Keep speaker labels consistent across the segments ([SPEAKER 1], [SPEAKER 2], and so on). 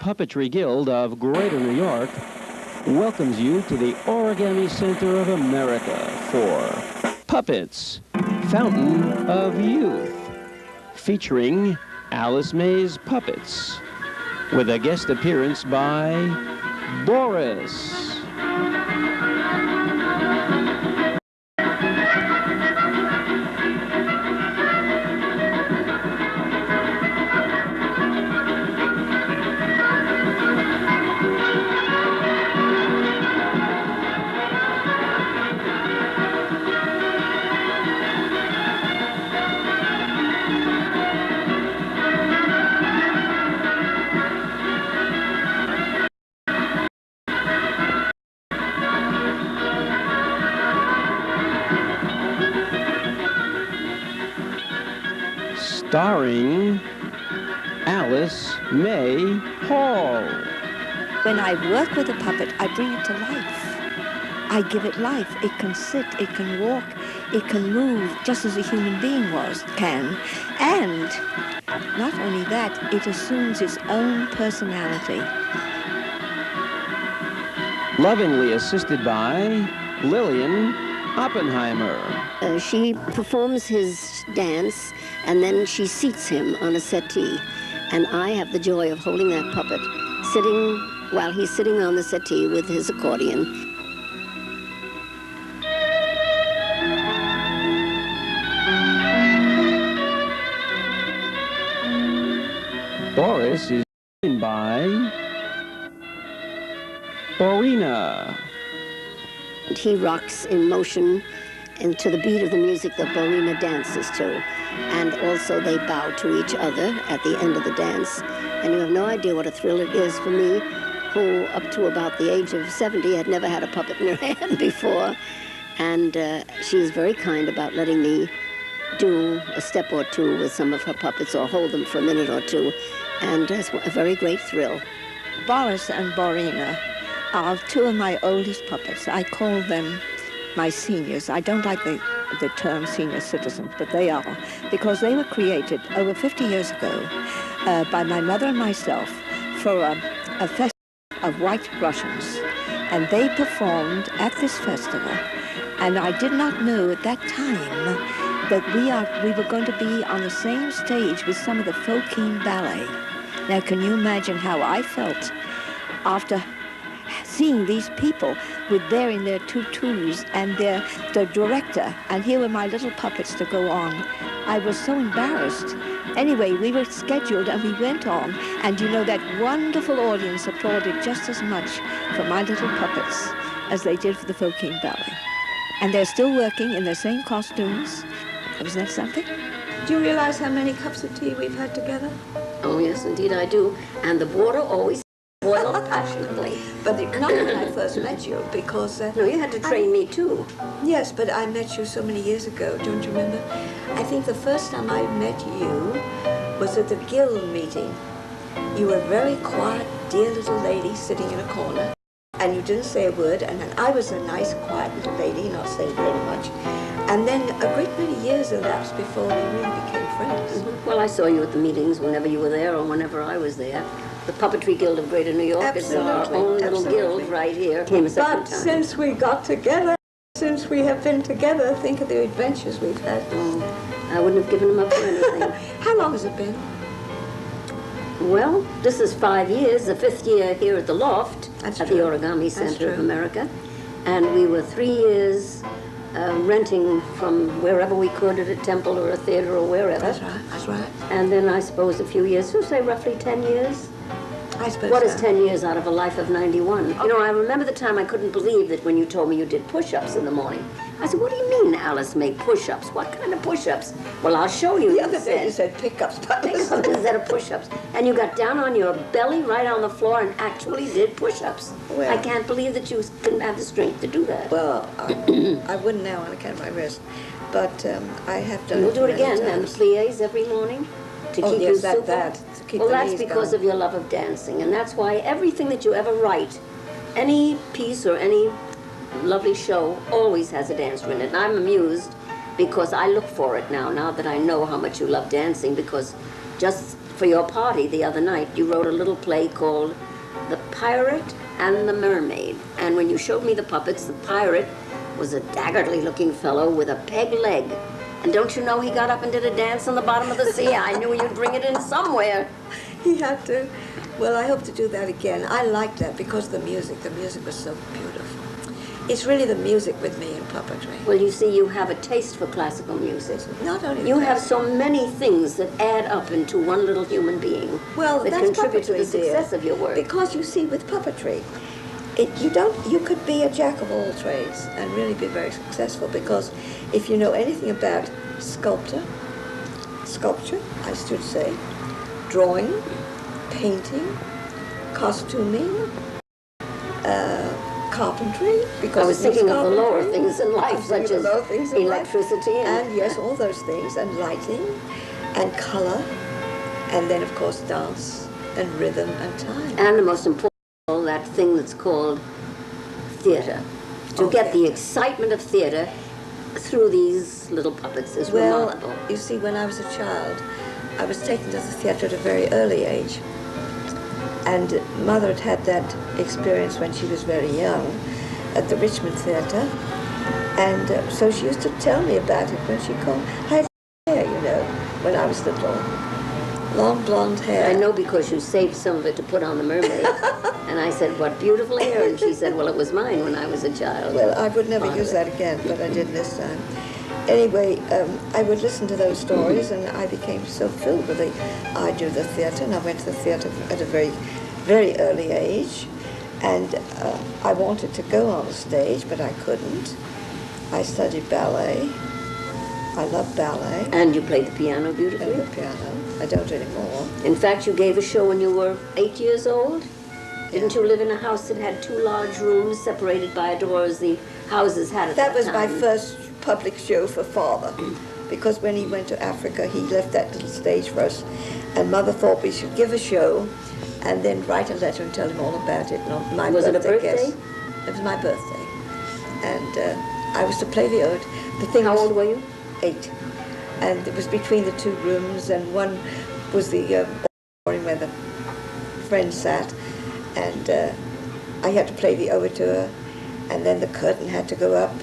[SPEAKER 1] Puppetry Guild of Greater New York welcomes you to the Origami Center of America for Puppets, Fountain of Youth, featuring Alice May's Puppets, with a guest appearance by Boris. Starring Alice May Hall.
[SPEAKER 2] When I work with a puppet, I bring it to life. I give it life. It can sit, it can walk, it can move, just as a human being can. And not only that, it assumes its own personality.
[SPEAKER 1] Lovingly assisted by Lillian Oppenheimer.
[SPEAKER 3] She performs his dance, and then she seats him on a settee. And I have the joy of holding that puppet, while he's sitting on the settee with his accordion.
[SPEAKER 1] Boris is joined by Borina.
[SPEAKER 3] And he rocks in motion and to the beat of the music that Borina dances to. And also they bow to each other at the end of the dance. And you have no idea what a thrill it is for me, who up to about the age of 70 had never had a puppet in her hand before. And she is very kind about letting me do a step or two with some of her puppets or hold them for a minute or two. And it's a very great thrill.
[SPEAKER 2] Boris and Borina are two of my oldest puppets. I call them my seniors. I don't like the term senior citizens, but they are, because they were created over 50 years ago by my mother and myself for a festival of white Russians. And they performed at this festival. And I did not know at that time that we were going to be on the same stage with some of the Folkine Ballet. Now, can you imagine how I felt after seeing these people wearing their tutus and the director, and here were my little puppets to go on. I was so embarrassed. Anyway, we were scheduled and we went on, and you know, that wonderful audience applauded just as much for my little puppets as they did for the Folkine Ballet. And they're still working in their same costumes. Wasn't that something? Do you realize how many cups of tea we've had together?
[SPEAKER 3] Oh, yes, indeed I do. And the water always boiled passionately.
[SPEAKER 2] But not when I first met you, because...
[SPEAKER 3] No, you had to train me, too.
[SPEAKER 2] Yes, but I met you so many years ago, don't you remember? I think the first time I met you was at the guild meeting. You were a very quiet, dear little lady sitting in a corner, and you didn't say a word, and then I was a nice, quiet little lady, not saying very much. And then a great many years elapsed before we really became friends.
[SPEAKER 3] Well, I saw you at the meetings whenever you were there or whenever I was there. The Puppetry Guild of Greater New York is our own little guild right here.
[SPEAKER 2] But since we got together, since we have been together, think of the adventures we've had.
[SPEAKER 3] Oh, I wouldn't have given them up for anything.
[SPEAKER 2] How long has it been?
[SPEAKER 3] Well, this is 5 years, the 5th year here at the Loft, at the Origami Center of America. And we were 3 years renting from wherever we could at a temple or a theater or wherever.
[SPEAKER 2] That's right, that's right.
[SPEAKER 3] And then I suppose a few years, so say roughly 10 years.
[SPEAKER 2] I suppose
[SPEAKER 3] What
[SPEAKER 2] so.
[SPEAKER 3] is 10 years out of a life of 91? You know, I remember the time I couldn't believe that when you told me you did push-ups in the morning. I said, what do you mean, Alice, make push-ups? What kind of push-ups? Well, I'll show you.
[SPEAKER 2] The other day you said pick-ups.
[SPEAKER 3] Pick-ups instead of push-ups. And you got down on your belly right on the floor and actually did push-ups. Well, I can't believe that you couldn't have the strength to do that.
[SPEAKER 2] Well, I wouldn't now on account of my wrist, but I have done it.
[SPEAKER 3] You'll do it again,
[SPEAKER 2] times.
[SPEAKER 3] and the plies every morning to keep you supple. Well, that's because of your love of dancing, and that's why everything that you ever write, any piece or any lovely show, always has a dancer in it. And I'm amused because I look for it now that I know how much you love dancing, because just for your party the other night, you wrote a little play called The Pirate and the Mermaid. And when you showed me the puppets, the pirate was a daggerly-looking fellow with a peg leg. And don't you know he got up and did a dance on the bottom of the sea? I knew you'd bring it in somewhere.
[SPEAKER 2] He had to. Well, I hope to do that again. I like that because the music was so beautiful. It's really the music with me in puppetry.
[SPEAKER 3] Well, you see, you have a taste for classical music.
[SPEAKER 2] Not only
[SPEAKER 3] you
[SPEAKER 2] that.
[SPEAKER 3] have so many things that add up into one little human being.
[SPEAKER 2] Well,
[SPEAKER 3] that
[SPEAKER 2] that's
[SPEAKER 3] contribute to
[SPEAKER 2] puppetry,
[SPEAKER 3] the success
[SPEAKER 2] dear.
[SPEAKER 3] of your work.
[SPEAKER 2] Because you see, with puppetry, you could be a jack of all trades and really be very successful, because if you know anything about sculpture, I should say, drawing, painting, costuming, carpentry, because
[SPEAKER 3] I was thinking of the lower things in life, such as electricity
[SPEAKER 2] and yes, all those things, and lighting, and color, and then of course dance and rhythm and time.
[SPEAKER 3] And the most important of all, that thing that's called theater. To get the excitement of theater through these little puppets is remarkable.
[SPEAKER 2] Well, you see, when I was a child, I was taken to the theater at a very early age. And Mother had that experience when she was very young at the Richmond Theatre. And so she used to tell me about it when she called. I had hair, you know, when I was little. Long blonde hair.
[SPEAKER 3] I know, because you saved some of it to put on the mermaid. And I said, what beautiful hair. And she said, well, it was mine when I was a child.
[SPEAKER 2] Well, I would never use that again, but I did this time. Anyway, I would listen to those stories, and I became so filled with the idea of the theatre, and I went to the theatre at a very, very early age, and I wanted to go on the stage, but I couldn't. I studied ballet. I love ballet.
[SPEAKER 3] And you played the piano beautifully?
[SPEAKER 2] I play the piano. I don't anymore.
[SPEAKER 3] In fact, you gave a show when you were 8 years old? Didn't you live in a house that had 2 large rooms separated by a door, as the houses had at that time?
[SPEAKER 2] That was my first public show for Father, because when he went to Africa, he left that little stage for us, and Mother thought we should give a show and then write a letter and tell him all about it. And my
[SPEAKER 3] was it a birthday?
[SPEAKER 2] Guest. It was my birthday, and I was to play the ode.
[SPEAKER 3] How old were you?
[SPEAKER 2] 8, and it was between the 2 rooms, and one was the auditorium where the friends sat, and I had to play the overture, and then the curtain had to go up,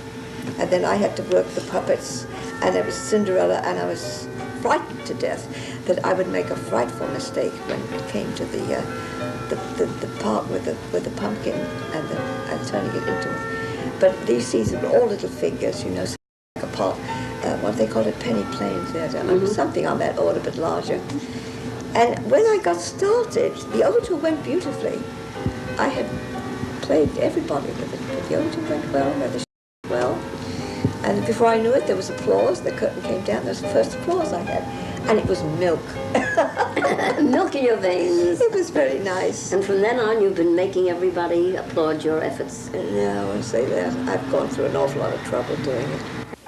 [SPEAKER 2] and then I had to work the puppets, and it was Cinderella, and I was frightened to death that I would make a frightful mistake when it came to the part with the pumpkin and turning it into it. But these scenes were all little figures, you know, like a part, what they call it, penny plane theatre, something on that order, but larger. And when I got started, the overture went beautifully. I had played everybody with it, but the overture went well, the show went well. And before I knew it, there was applause. The curtain came down. That was the first applause I had. And it was milk.
[SPEAKER 3] Milk in your veins.
[SPEAKER 2] It was very nice.
[SPEAKER 3] And from then on, you've been making everybody applaud your efforts.
[SPEAKER 2] No, I won't say that. I've gone through an awful lot of trouble doing it.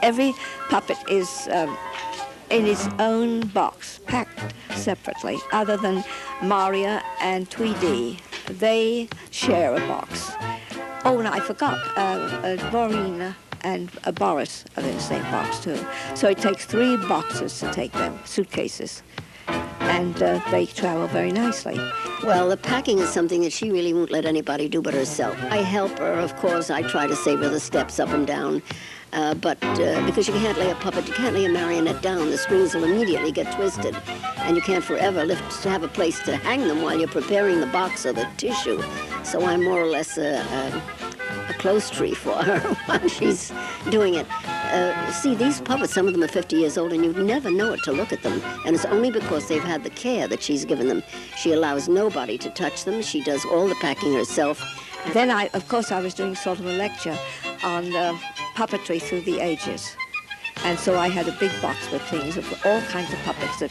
[SPEAKER 2] Every puppet is in its own box, packed separately, other than Maria and Tweedy. They share a box. Oh, and I forgot, Borina and Boris are in the same box too. So it takes 3 boxes to take them, suitcases, and they travel very nicely.
[SPEAKER 3] Well, the packing is something that she really won't let anybody do but herself. I help her, of course. I try to save her the steps up and down. But because you can't lay a puppet, you can't lay a marionette down, the strings will immediately get twisted. And you can't forever have a place to hang them while you're preparing the box or the tissue. So I'm more or less a clothes tree for her while she's doing it. See, these puppets, some of them are 50 years old, and you'd never know it to look at them. And it's only because they've had the care that she's given them. She allows nobody to touch them. She does all the packing herself.
[SPEAKER 2] Then, of course, I was doing sort of a lecture on puppetry through the ages. And so I had a big box with things of all kinds of puppets that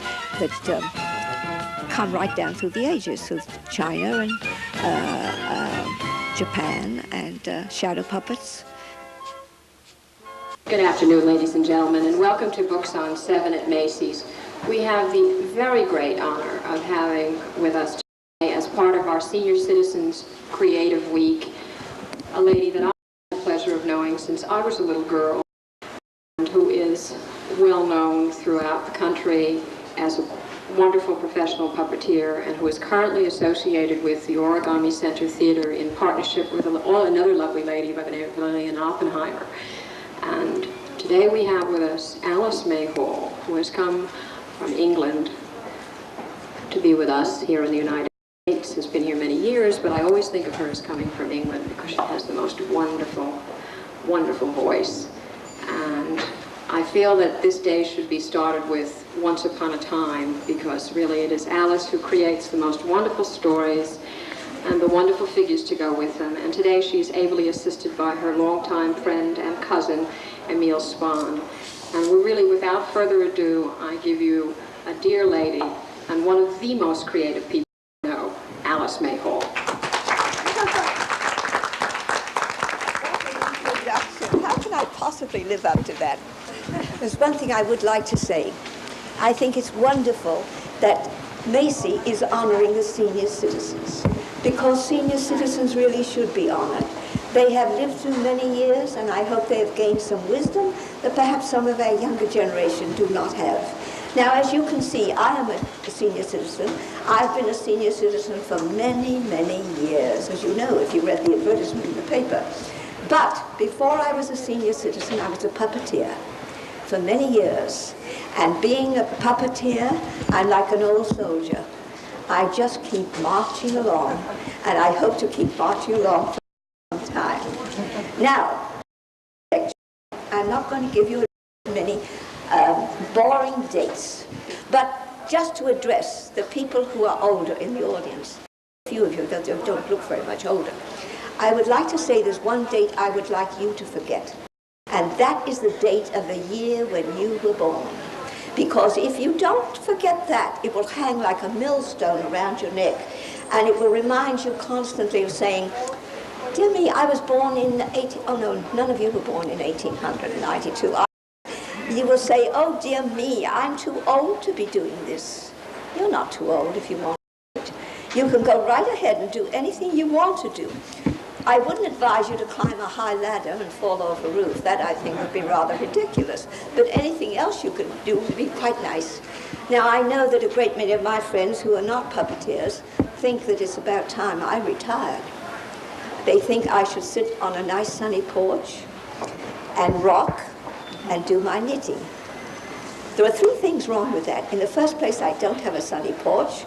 [SPEAKER 2] come right down through the ages, through China and Japan and shadow puppets.
[SPEAKER 4] Good afternoon, ladies and gentlemen, and welcome to Books on 7 at Macy's. We have the very great honor of having with us today, as part of our Senior Citizens Creative Week, a lady that I had the pleasure of knowing since I was a little girl, and who is well known throughout the country as a wonderful professional puppeteer and who is currently associated with the Origami Center Theater in partnership with another lovely lady by the name of Lillian Oppenheimer. And today we have with us Alice Mayhall, who has come from England to be with us here in the United States, has been here many years, but I always think of her as coming from England because she has the most wonderful, wonderful voice. And I feel that this day should be started with Once Upon a Time, because really it is Alice who creates the most wonderful stories and the wonderful figures to go with them. And today she's ably assisted by her longtime friend and cousin, Emile Spahn. And we're really, without further ado, I give you a dear lady and one of the most creative people I know, Alice Mayhall.
[SPEAKER 2] How can I possibly live up to that? There's one thing I would like to say. I think it's wonderful that Macy is honoring the senior citizens, because senior citizens really should be honored. They have lived through many years, and I hope they have gained some wisdom that perhaps some of our younger generation do not have. Now, as you can see, I am a senior citizen. I've been a senior citizen for many, many years, as you know, if you read the advertisement in the paper. But before I was a senior citizen, I was a puppeteer for many years. And being a puppeteer, I'm like an old soldier. I just keep marching along, and I hope to keep marching along for some time. Now, I'm not going to give you many boring dates, but just to address the people who are older in the audience, a few of you that don't look very much older, I would like to say there's one date I would like you to forget, and that is the date of the year when you were born. Because if you don't forget that, it will hang like a millstone around your neck, and it will remind you constantly of saying, dear me, I was born in oh no, none of you were born in 1892. You will say, oh dear me, I'm too old to be doing this. You're not too old if you want it. You can go right ahead and do anything you want to do. I wouldn't advise you to climb a high ladder and fall off a roof. That, I think, would be rather ridiculous. But anything else you could do would be quite nice. Now, I know that a great many of my friends who are not puppeteers think that it's about time I retired. They think I should sit on a nice sunny porch and rock and do my knitting. There are three things wrong with that. In the first place, I don't have a sunny porch.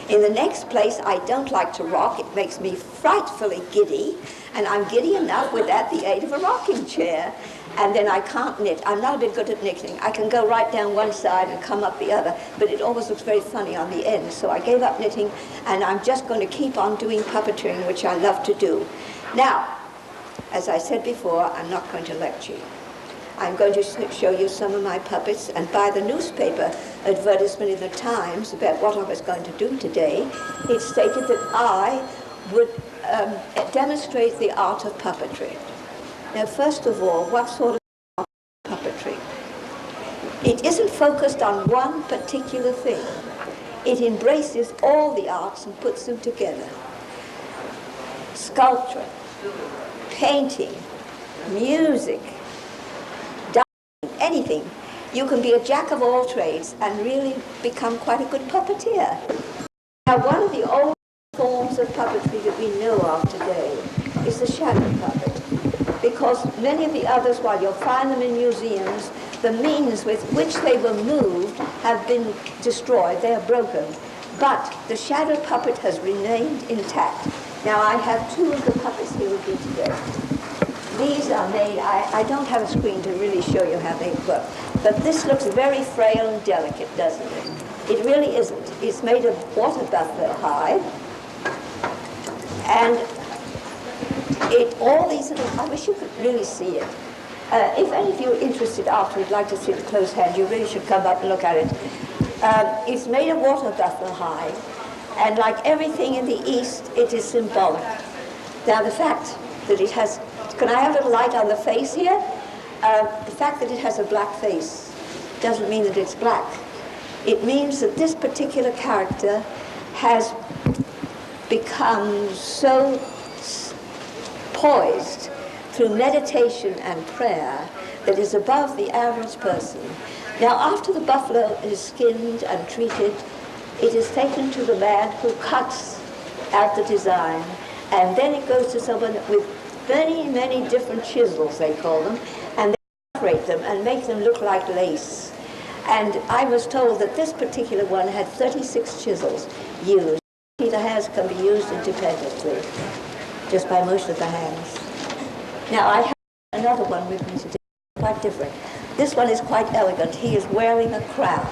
[SPEAKER 2] In the next place, I don't like to rock. It makes me frightfully giddy, and I'm giddy enough without the aid of a rocking chair. And then I can't knit. I'm not a bit good at knitting. I can go right down one side and come up the other, but it always looks very funny on the end. So I gave up knitting, and I'm just going to keep on doing puppetry, which I love to do. Now, as I said before, I'm not going to lecture you. I'm going to show you some of my puppets, and by the newspaper advertisement in the Times about what I was going to do today, it stated that I would demonstrate the art of puppetry. Now, first of all, what sort of art is puppetry? It isn't focused on one particular thing. It embraces all the arts and puts them together. Sculpture, painting, music, anything. You can be a jack of all trades and really become quite a good puppeteer. Now, one of the old forms of puppetry that we know of today is the shadow puppet, because many of the others, while you'll find them in museums, the means with which they were moved have been destroyed. They are broken. But the shadow puppet has remained intact. Now, I have two of the puppets here with me today. These are made, I don't have a screen to really show you how they work, but this looks very frail and delicate, doesn't it? It really isn't. It's made of water buffalo hide, and all these little, I wish you could really see it. If any of you are interested after would like to see the close hand, you really should come up and look at it. It's made of water buffalo hide, and like everything in the East, it is symbolic. Now, the fact that it has, can I have a little light on the face here? The fact that it has a black face doesn't mean that it's black. It means that this particular character has become so poised through meditation and prayer that is above the average person. Now, after the buffalo is skinned and treated It is taken to the man who cuts out the design, and then it goes to someone with many, many different chisels, they call them, and they separate them and make them look like lace. And I was told that this particular one had 36 chisels used. The hands can be used independently, just by motion of the hands. Now I have another one with me today, quite different. This one is quite elegant. He is wearing a crown.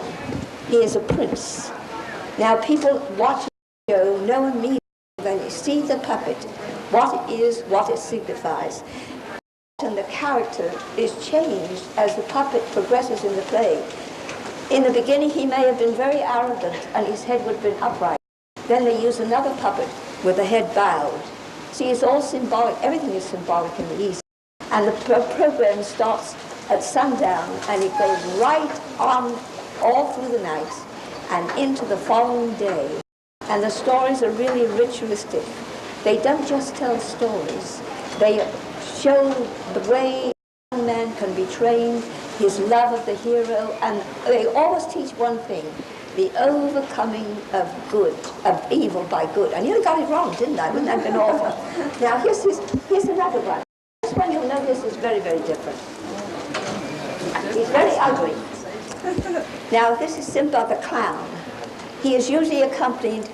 [SPEAKER 2] He is a prince. Now people watch the show know immediately when they see the puppet what it is, what it signifies. And the character is changed as the puppet progresses in the play. In the beginning he may have been very arrogant and his head would have been upright. Then they use another puppet with the head bowed. See, it's all symbolic. Everything is symbolic in the East. And the program starts at sundown and it goes right on all through the night and into the following day. And the stories are really ritualistic. They don't just tell stories. They show the way a young man can be trained, his love of the hero, and they always teach one thing: the overcoming of good, of evil by good. I nearly got it wrong, didn't I? Wouldn't that have been awful? Now here's another one. This one you'll notice is very, very different. He's very ugly. Now this is Simba the clown. He is usually accompanied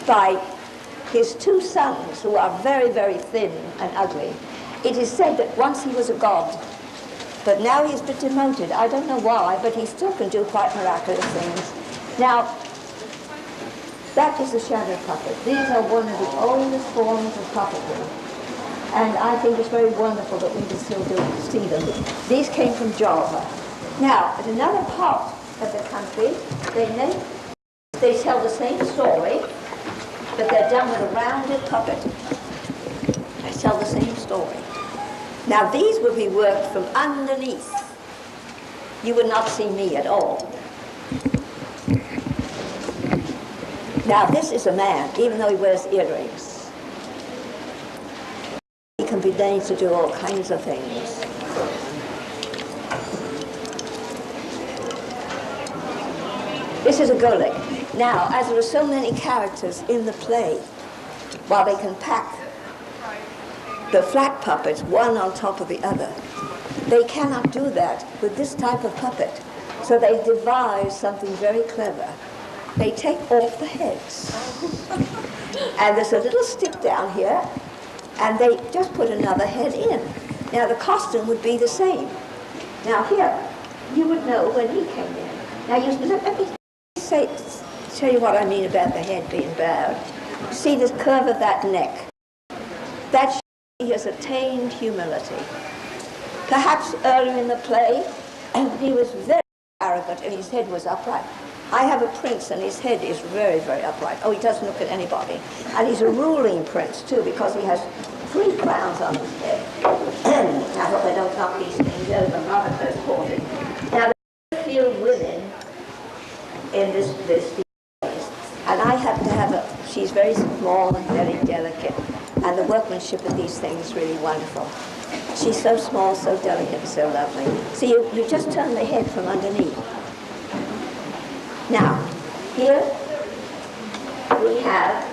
[SPEAKER 2] by his two sons, who are very, very thin and ugly. It is said that once he was a god, but now he's been demoted. I don't know why, but he still can do quite miraculous things. Now, that is a shadow puppet. These are one of the oldest forms of puppetry. And I think it's very wonderful that we can still see them. These came from Java. Now, at another part of the country, they tell the same story, but they're done with a rounded puppet. They tell the same story. Now these would be worked from underneath. You would not see me at all. Now this is a man, even though he wears earrings. He can be made to do all kinds of things. This is a golek. Now, as there are so many characters in the play, while they can pack the flat puppets one on top of the other, they cannot do that with this type of puppet. So they devise something very clever. They take off the heads. And there's a little stick down here, and they just put another head in. Now the costume would be the same. Now here, you would know when he came in. Now let me tell you what I mean about the head being bowed. See this curve of that neck? That he has attained humility. Perhaps earlier in the play, he was very arrogant and his head was upright. I have a prince and his head is very, very upright. Oh, he doesn't look at anybody. And he's a ruling prince too, because he has 3 crowns on his head. I hope I don't knock these things over, not at first hoarding. Now, there are few women in this and I happen to have she's very small and very delicate, and the workmanship of these things is really wonderful. She's so small, so delicate, so lovely. So you just turn the head from underneath. Now, here we have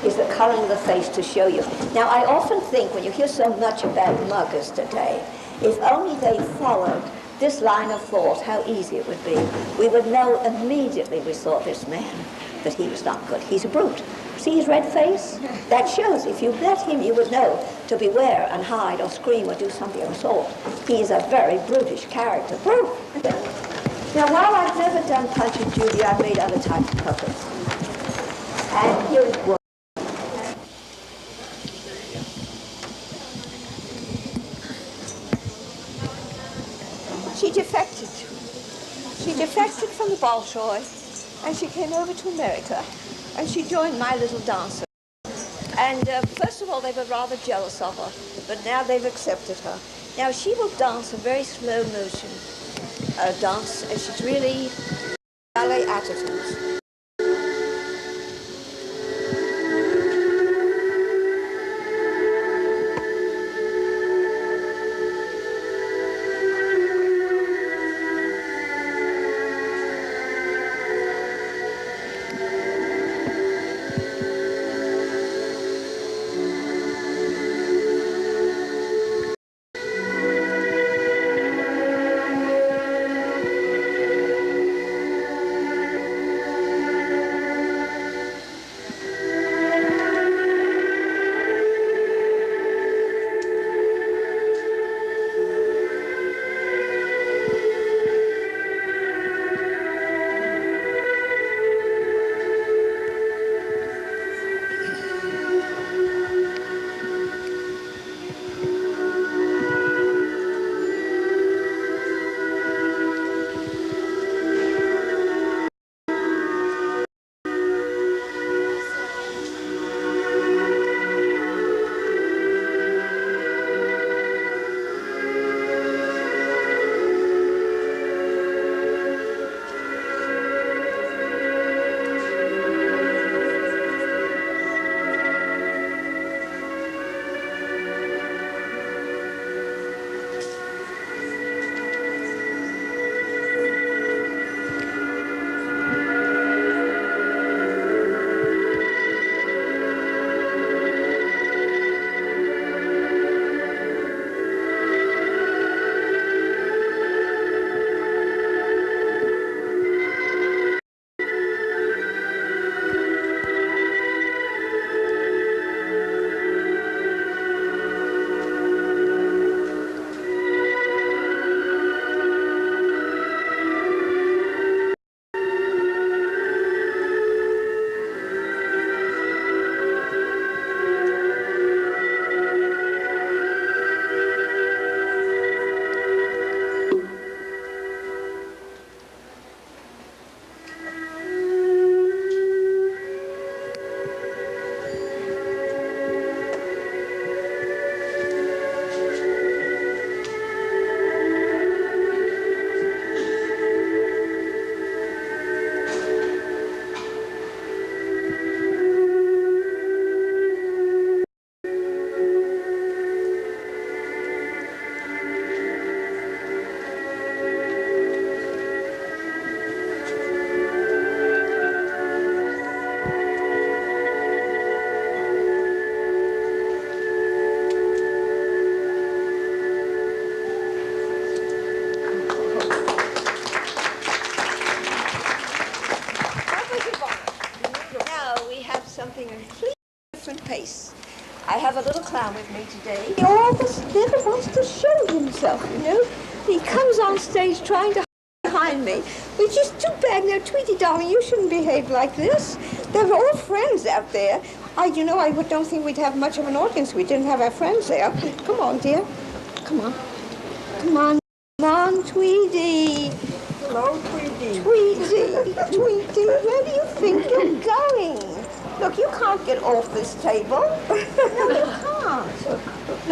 [SPEAKER 2] is the coloring of the face to show you. Now, I often think when you hear so much about muggers today, if only they followed this line of thought, how easy it would be. We would know immediately we saw this man that he was not good. He's a brute. See his red face? That shows if you met him, you would know to beware and hide or scream or do something of the sort. He is a very brutish character. Now, while I've never done Punch and Judy, I've made other types of puppets. And here's one. She defected. She defected from the Bolshoi, and she came over to America, and she joined My Little Dancer. And first of all, they were rather jealous of her, but now they've accepted her. Now, she will dance a very slow motion dance, and she's really ballet attitudes. have a little clown with me today. He always never wants to show himself, you know. He comes on stage trying to behind me, which is too bad. Now, Tweety, darling, you shouldn't behave like this. They're all friends out there. I don't think we'd have much of an audience if we didn't have our friends there. Come on, dear. Come on. Come on. Come on, Tweety.
[SPEAKER 5] Hello, Tweety.
[SPEAKER 2] Tweety, Tweety, where do you think you're going? Look, you can't get off this table. No, you can't.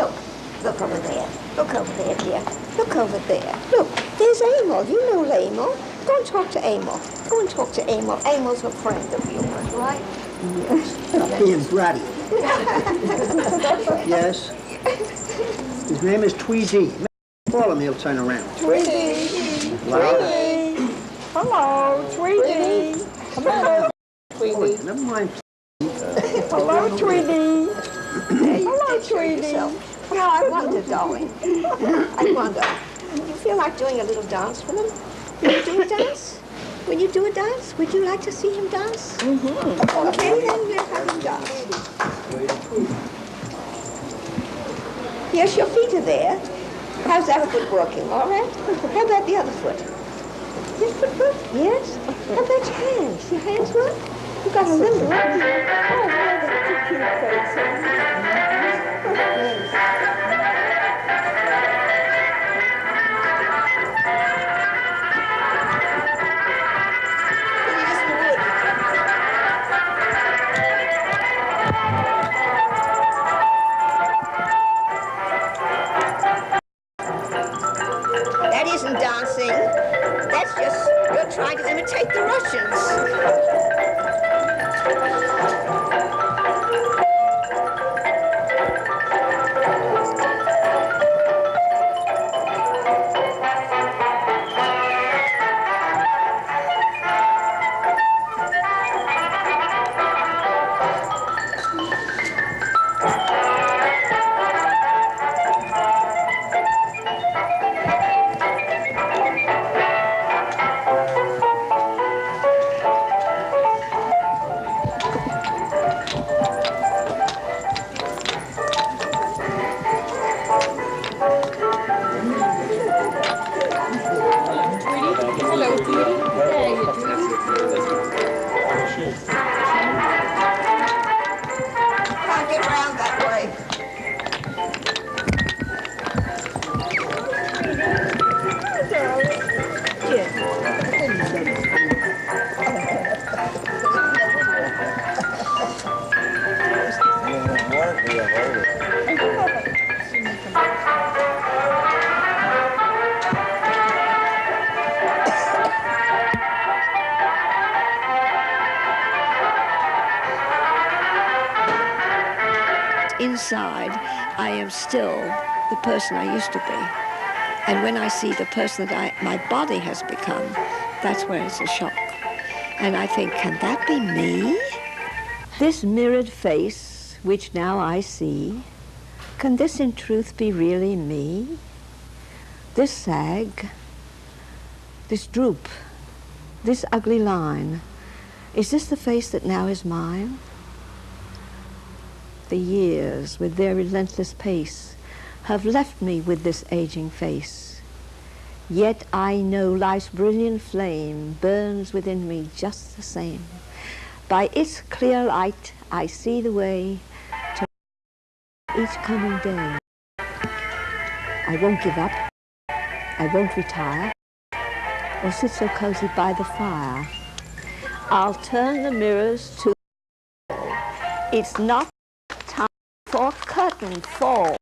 [SPEAKER 2] Look over there. Look over there, dear. Look over there. Look, there's Emil. You know Emil. Go and talk to Emil. Go and talk to Emil. Emil's a friend of yours, right?
[SPEAKER 5] Yes. Stop being bratty. Yes. His name is Tweety. Call him, he'll turn around.
[SPEAKER 2] Tweety.
[SPEAKER 5] Louder.
[SPEAKER 2] Hello, Tweety. Come on, Tweety.
[SPEAKER 5] Never mind.
[SPEAKER 2] Hello, Tweety. Hello, Tweety. No, I wonder, darling. I wonder. You feel like doing a little dance for him? Will you do a dance? Will you do a dance? Would you like to see him dance? Mm-hmm. Okay, then we'll have him dance. Yes, your feet are there. How's that foot working? All right? How about the other foot? This foot work? Yes? How about your hands? Your hands work? You got a little. Oh, that's a cute face. That isn't dancing. That's just, you're trying to imitate the Russians. Can't get around that way. Inside, I am still the person I used to be. And when I see the person that my body has become, that's where it's a shock. And I think, can that be me? This mirrored face, which now I see, can this in truth be really me? This sag, this droop, this ugly line, is this the face that now is mine? The years, with their relentless pace, have left me with this aging face. Yet I know life's brilliant flame burns within me just the same. By its clear light, I see the way to each coming day. I won't give up. I won't retire or sit so cozy by the fire. I'll turn the mirrors to the wall. It's not time for curtain fall.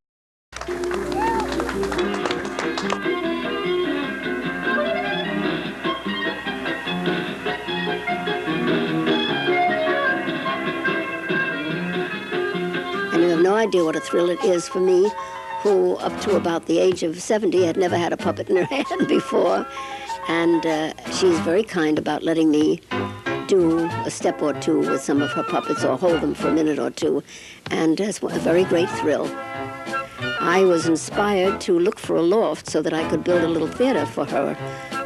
[SPEAKER 3] And you have no idea what a thrill it is for me, who up to about the age of 70 had never had a puppet in her hand before. And she's very kind about letting me do a step or two with some of her puppets or hold them for a minute or two. And it's a very great thrill. I was inspired to look for a loft so that I could build a little theater for her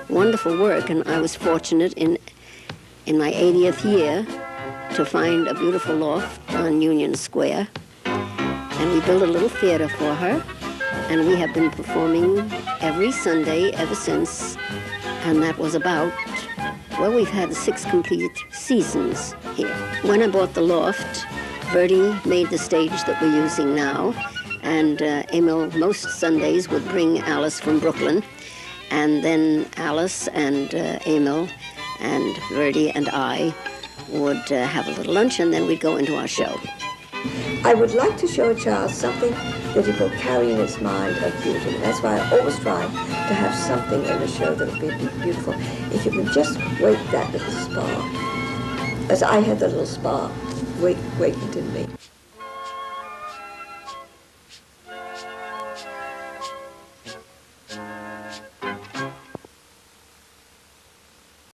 [SPEAKER 3] wonderful work. And I was fortunate in my 80th year to find a beautiful loft on Union Square. And we built a little theater for her, and we have been performing every Sunday ever since. And that was about, well, we've had 6 complete seasons here. When I bought the loft, Bertie made the stage that we're using now, and Emil most Sundays would bring Alice from Brooklyn, and then Alice and Emil and Verdi and I would have a little lunch, and then we'd go into our show.
[SPEAKER 6] I would like to show a child something that it will carry in its mind of beauty. That's why I always try to have something in the show that will be beautiful. If you can just wake that little spark, as I had the little spark wakened in me.